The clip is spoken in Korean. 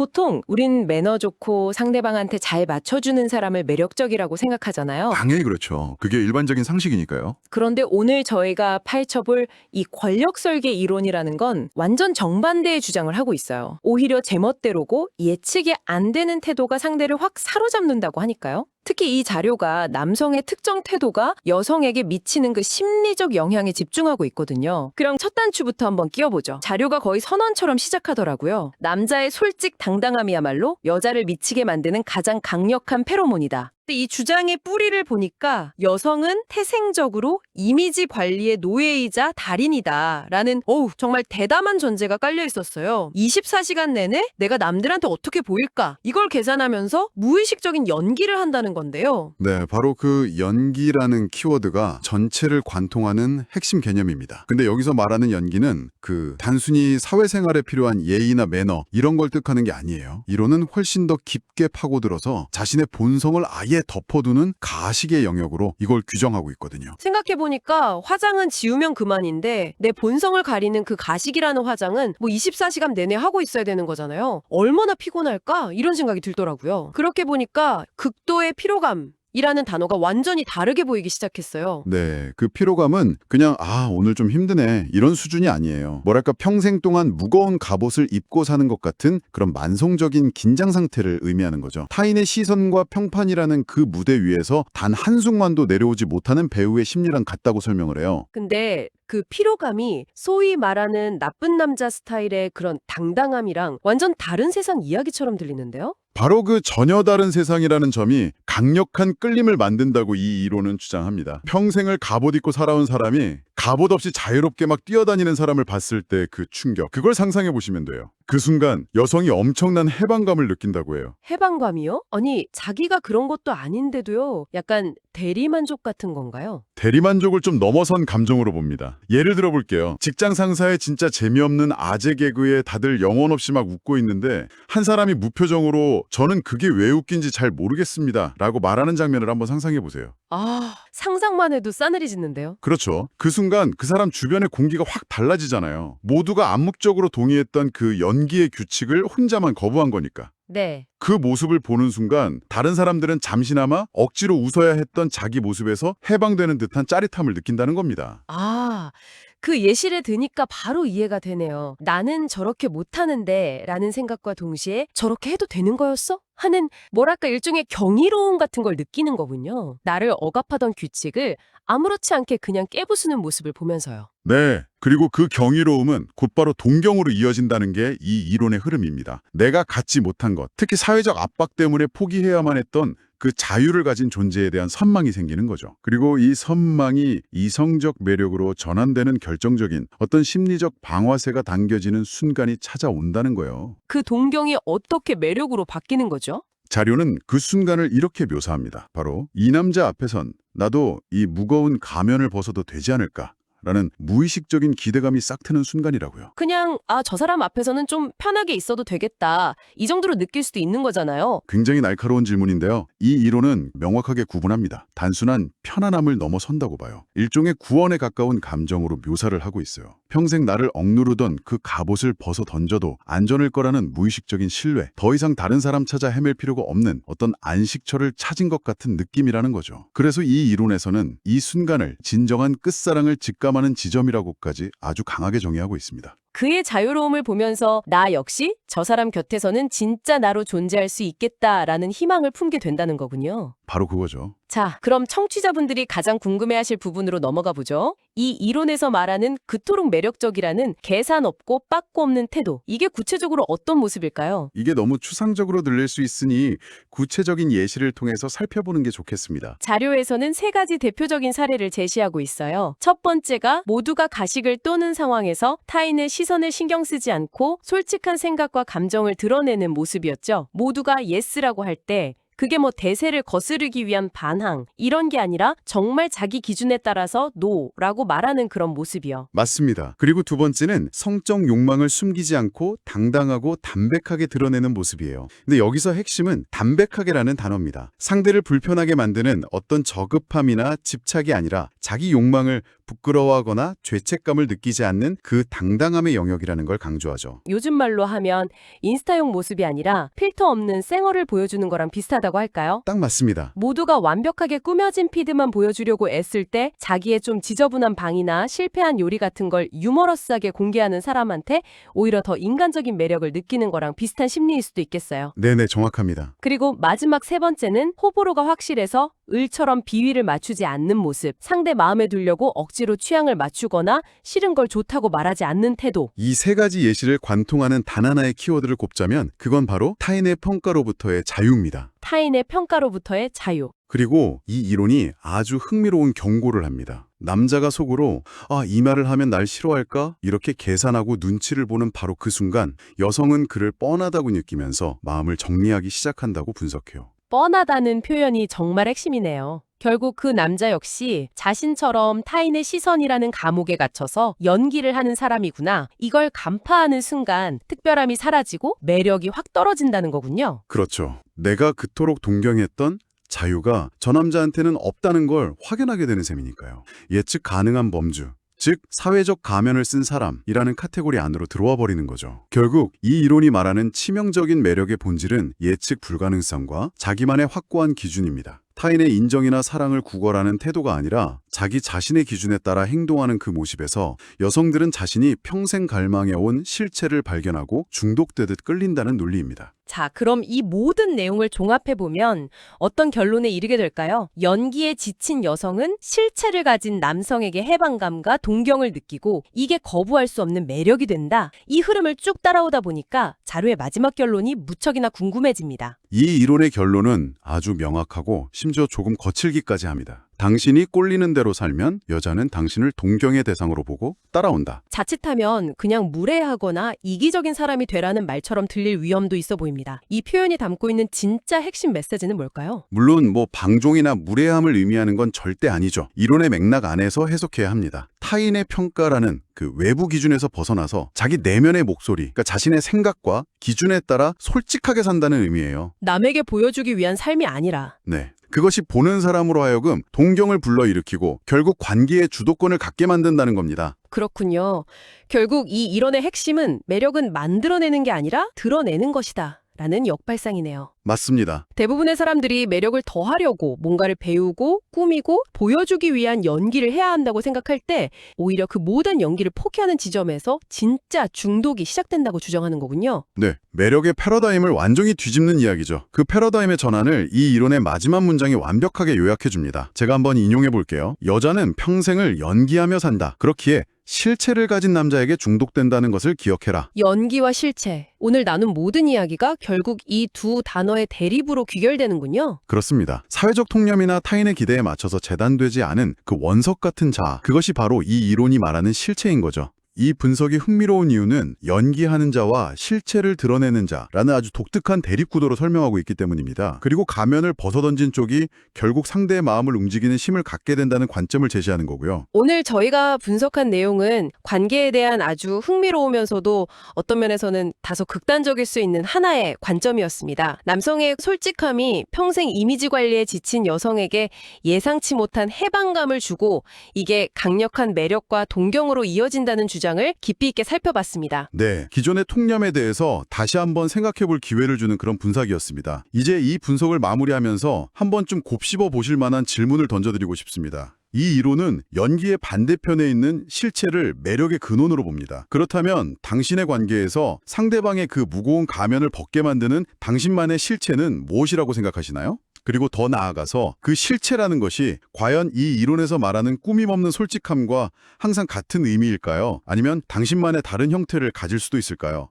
보통 우린 매너 좋고 상대방한테 잘 맞춰주는 사람을 매력적이라고 생각하잖아요. 당연히 그렇죠. 그게 일반적인 상식이니까요. 그런데 오늘 저희가 파헤쳐볼 이 권력 설계 이론이라는 건 완전 정반대의 주장을 하고 있어요. 오히려 제멋대로고 예측이 안 되는 태도가 상대를 확 사로잡는다고 하니까요. 특히 이 자료가 남성의 특정 태도가 여성에게 미치는 그 심리적 영향에 집중하고 있거든요. 그럼 첫 단추부터 한번 끼워보죠. 자료가 거의 선언처럼 시작하더라고요. 남자의 솔직 당당함이야말로 여자를 미치게 만드는 가장 강력한 페로몬이다. 근데 이 주장의 뿌리를 보니까 여성은 태생적으로 이미지 관리의 노예이자 달인이다라는 정말 대담한 전제가 깔려 있었어요. 24시간 내내 내가 남들한테 어떻게 보일까? 이걸 계산하면서 무의식적인 연기를 한다는 건데요. 네, 바로 그 연기라는 키워드가 전체를 관통하는 핵심 개념입니다. 근데 여기서 말하는 연기는 단순히 사회생활에 필요한 예의나 매너 이런 걸 뜻하는 게 아니에요. 이론은 훨씬 더 깊게 파고들어서 자신의 본성을 아예 덮어두는 가식의 영역으로 이걸 규정하고 있거든요. 생각해보니까 화장은 지우면 그만인데 내 본성을 가리는 그 가식이라는 화장은 24시간 내내 하고 있어야 되는 거잖아요. 얼마나 피곤할까? 이런 생각이 들더라고요. 그렇게 보니까 극도의 피로감 이라는 단어가 완전히 다르게 보이기 시작했어요. 네, 그 피로감은 그냥 오늘 좀 힘드네 이런 수준이 아니에요. 뭐랄까 평생 동안 무거운 갑옷을 입고 사는 것 같은 그런 만성적인 긴장 상태를 의미하는 거죠. 타인의 시선과 평판이라는 그 무대 위에서 단 한순간도 내려오지 못하는 배우의 심리랑 같다고 설명을 해요. 근데 그 피로감이 소위 말하는 나쁜 남자 스타일의 그런 당당함이랑 완전 다른 세상 이야기처럼 들리는데요? 바로 그 전혀 다른 세상이라는 점이 강력한 끌림을 만든다고 이 이론은 주장합니다. 평생을 갑옷 입고 살아온 사람이 갑옷 없이 자유롭게 막 뛰어다니는 사람을 봤을 때 그 충격, 그걸 상상해 보시면 돼요. 그 순간 여성이 엄청난 해방감을 느낀다고 해요. 해방감이요? 아니, 자기가 그런 것도 아닌데도요. 약간 대리만족 같은 건가요? 대리만족을 좀 넘어선 감정으로 봅니다. 예를 들어 볼게요. 직장 상사의 진짜 재미없는 아재 개그에 다들 영혼 없이 막 웃고 있는데 한 사람이 무표정으로 저는 그게 왜 웃긴지 잘 모르겠습니다 라고 말하는 장면을 한번 상상해 보세요. 상상만 해도 싸늘해지는데요. 그렇죠. 그 순간 그 사람 주변의 공기가 확 달라지잖아요. 모두가 암묵적으로 동의했던 그 연기의 규칙을 혼자만 거부한 거니까. 네. 그 모습을 보는 순간 다른 사람들은 잠시나마 억지로 웃어야 했던 자기 모습에서 해방되는 듯한 짜릿함을 느낀다는 겁니다. 그 예시를 드니까 바로 이해가 되네요. 나는 저렇게 못하는데 라는 생각과 동시에 저렇게 해도 되는 거였어? 하는 뭐랄까 일종의 경이로움 같은 걸 느끼는 거군요. 나를 억압하던 규칙을 아무렇지 않게 그냥 깨부수는 모습을 보면서요. 네. 그리고 그 경이로움은 곧바로 동경으로 이어진다는 게 이 이론의 흐름입니다. 내가 갖지 못한 것, 특히 사회적 압박 때문에 포기해야만 했던 그 자유를 가진 존재에 대한 선망이 생기는 거죠. 그리고 이 선망이 이성적 매력으로 전환되는 결정적인 어떤 심리적 방아쇠가 당겨지는 순간이 찾아온다는 거예요. 그 동경이 어떻게 매력으로 바뀌는 거죠? 자료는 그 순간을 이렇게 묘사합니다. 바로 이 남자 앞에선 나도 이 무거운 가면을 벗어도 되지 않을까? 라는 무의식적인 기대감이 싹 트는 순간이라고요. 그냥 저 사람 앞에서는 좀 편하게 있어도 되겠다. 이 정도로 느낄 수도 있는 거잖아요. 굉장히 날카로운 질문인데요. 이 이론은 명확하게 구분합니다. 단순한 편안함을 넘어선다고 봐요. 일종의 구원에 가까운 감정으로 묘사를 하고 있어요. 평생 나를 억누르던 그 갑옷을 벗어 던져도 안전할 거라는 무의식적인 신뢰, 더 이상 다른 사람 찾아 헤맬 필요가 없는 어떤 안식처를 찾은 것 같은 느낌이라는 거죠. 그래서 이 이론에서는 이 순간을 진정한 끝사랑을 직감하는 지점이라고까지 아주 강하게 정의하고 있습니다. 그의 자유로움을 보면서 나 역시 저 사람 곁에서는 진짜 나로 존재할 수 있겠다라는 희망을 품게 된다는 거군요. 바로 그거죠. 자, 그럼 청취자분들이 가장 궁금해하실 부분으로 넘어가 보죠. 이 이론에서 말하는 그토록 매력적이라는 계산 없고 빠꾸 없는 태도, 이게 구체적으로 어떤 모습일까요? 이게 너무 추상적으로 들릴 수 있으니 구체적인 예시를 통해서 살펴보는 게 좋겠습니다. 자료에서는 세 가지 대표적인 사례를 제시하고 있어요. 첫 번째가 모두가 가식을 또는 상황에서 타인의 시선을 신경 쓰지 않고 솔직한 생각과 감정을 드러내는 모습이었죠. 모두가 예스라고 할 때 그게 대세를 거스르기 위한 반항 이런 게 아니라 정말 자기 기준에 따라서 노라고 말하는 그런 모습이요. 맞습니다. 그리고 두 번째는 성적 욕망을 숨기지 않고 당당하고 담백하게 드러내는 모습이에요. 근데 여기서 핵심은 담백하게라는 단어입니다. 상대를 불편하게 만드는 어떤 저급함이나 집착이 아니라 자기 욕망을 부끄러워하거나 죄책감을 느끼지 않는 그 당당함의 영역이라는 걸 강조하죠. 요즘 말로 하면 인스타용 모습이 아니라 필터 없는 쌩얼을 보여주는 거랑 비슷하다고 할까요? 딱 맞습니다. 모두가 완벽하게 꾸며진 피드만 보여주려고 애쓸 때 자기의 좀 지저분한 방이나 실패한 요리 같은 걸 유머러스하게 공개하는 사람한테 오히려 더 인간적인 매력을 느끼는 거랑 비슷한 심리일 수도 있겠어요. 네네, 정확합니다. 그리고 마지막 세 번째는 호불호가 확실해서 을처럼 비위를 맞추지 않는 모습, 상대 마음에 두려고 억지로 취향을 맞추거나 싫은 걸 좋다고 말하지 않는 태도. 이 세 가지 예시를 관통하는 단 하나의 키워드를 꼽자면 그건 바로 타인의 평가로부터의 자유입니다. 타인의 평가로부터의 자유. 그리고 이 이론이 아주 흥미로운 경고를 합니다. 남자가 속으로 이 말을 하면 날 싫어할까? 이렇게 계산하고 눈치를 보는 바로 그 순간 여성은 그를 뻔하다고 느끼면서 마음을 정리하기 시작한다고 분석해요. 뻔하다는 표현이 정말 핵심이네요. 결국 그 남자 역시 자신처럼 타인의 시선이라는 감옥에 갇혀서 연기를 하는 사람이구나. 이걸 간파하는 순간 특별함이 사라지고 매력이 확 떨어진다는 거군요. 그렇죠. 내가 그토록 동경했던 자유가 저 남자한테는 없다는 걸 확인하게 되는 셈이니까요. 예측 가능한 범주, 즉 사회적 가면을 쓴 사람이라는 카테고리 안으로 들어와 버리는 거죠. 결국 이 이론이 말하는 치명적인 매력의 본질은 예측 불가능성과 자기만의 확고한 기준입니다. 타인의 인정이나 사랑을 구걸하는 태도가 아니라 자기 자신의 기준에 따라 행동하는 그 모습에서 여성들은 자신이 평생 갈망해온 실체를 발견하고 중독되듯 끌린다는 논리입니다. 자, 그럼 이 모든 내용을 종합해보면 어떤 결론에 이르게 될까요? 연기에 지친 여성은 실체를 가진 남성에게 해방감과 동경을 느끼고 이게 거부할 수 없는 매력이 된다. 이 흐름을 쭉 따라오다 보니까 자료의 마지막 결론이 무척이나 궁금해집니다. 이 이론의 결론은 아주 명확하고 심지어 조금 거칠기까지 합니다. 당신이 꼴리는 대로 살면 여자는 당신을 동경의 대상으로 보고 따라온다. 자칫하면 그냥 무례하거나 이기적인 사람이 되라는 말처럼 들릴 위험도 있어 보입니다. 이 표현이 담고 있는 진짜 핵심 메시지는 뭘까요? 물론 방종이나 무례함을 의미하는 건 절대 아니죠. 이론의 맥락 안에서 해석해야 합니다. 타인의 평가라는 그 외부 기준에서 벗어나서 자기 내면의 목소리, 그러니까 자신의 생각과 기준에 따라 솔직하게 산다는 의미예요. 남에게 보여주기 위한 삶이 아니라. 네. 그것이 보는 사람으로 하여금 동경을 불러일으키고 결국 관계의 주도권을 갖게 만든다는 겁니다. 그렇군요. 결국 이 이론의 핵심은 매력은 만들어내는 게 아니라 드러내는 것이다. 라는 역발상이네요. 맞습니다. 대부분의 사람들이 매력을 더하려고 뭔가를 배우고 꾸미고 보여주기 위한 연기를 해야 한다고 생각할 때 오히려 그 모든 연기를 포기하는 지점에서 진짜 중독이 시작된다고 주장하는 거군요. 네, 매력의 패러다임을 완전히 뒤집는 이야기죠. 그 패러다임의 전환을 이 이론의 마지막 문장이 완벽하게 요약해 줍니다. 제가 한번 인용해 볼게요. 여자는 평생을 연기하며 산다. 그렇기에 실체를 가진 남자에게 중독된다는 것을 기억해라. 연기와 실체. 오늘 나눈 모든 이야기가 결국 이 두 단어의 대립으로 귀결되는군요. 그렇습니다. 사회적 통념이나 타인의 기대에 맞춰서 재단되지 않은 그 원석 같은 자아, 그것이 바로 이 이론이 말하는 실체인 거죠. 이 분석이 흥미로운 이유는 연기하는 자와 실체를 드러내는 자라는 아주 독특한 대립구도로 설명하고 있기 때문입니다. 그리고 가면을 벗어던진 쪽이 결국 상대의 마음을 움직이는 힘을 갖게 된다는 관점을 제시하는 거고요. 오늘 저희가 분석한 내용은 관계에 대한 아주 흥미로우면서도 어떤 면에서는 다소 극단적일 수 있는 하나의 관점이었습니다. 남성의 솔직함이 평생 이미지 관리에 지친 여성에게 예상치 못한 해방감을 주고 이게 강력한 매력과 동경으로 이어진다는 주장을 깊이 있게 살펴봤습니다. 네, 기존의 통념에 대해서 다시 한번 생각해볼 기회를 주는 그런 분석이었습니다. 이제 이 분석을 마무리하면서 한번 좀 곱씹어 보실 만한 질문을 던져드리고 싶습니다. 이 이론은 연기의 반대편에 있는 실체를 매력의 근원으로 봅니다. 그렇다면 당신의 관계에서 상대방의 그 무거운 가면을 벗게 만드는 당신만의 실체는 무엇이라고 생각하시나요? 그리고 더 나아가서 그 실체라는 것이 과연 이 이론에서 말하는 꾸밈없는 솔직함과 항상 같은 의미일까요? 아니면 당신만의 다른 형태를 가질 수도 있을까요?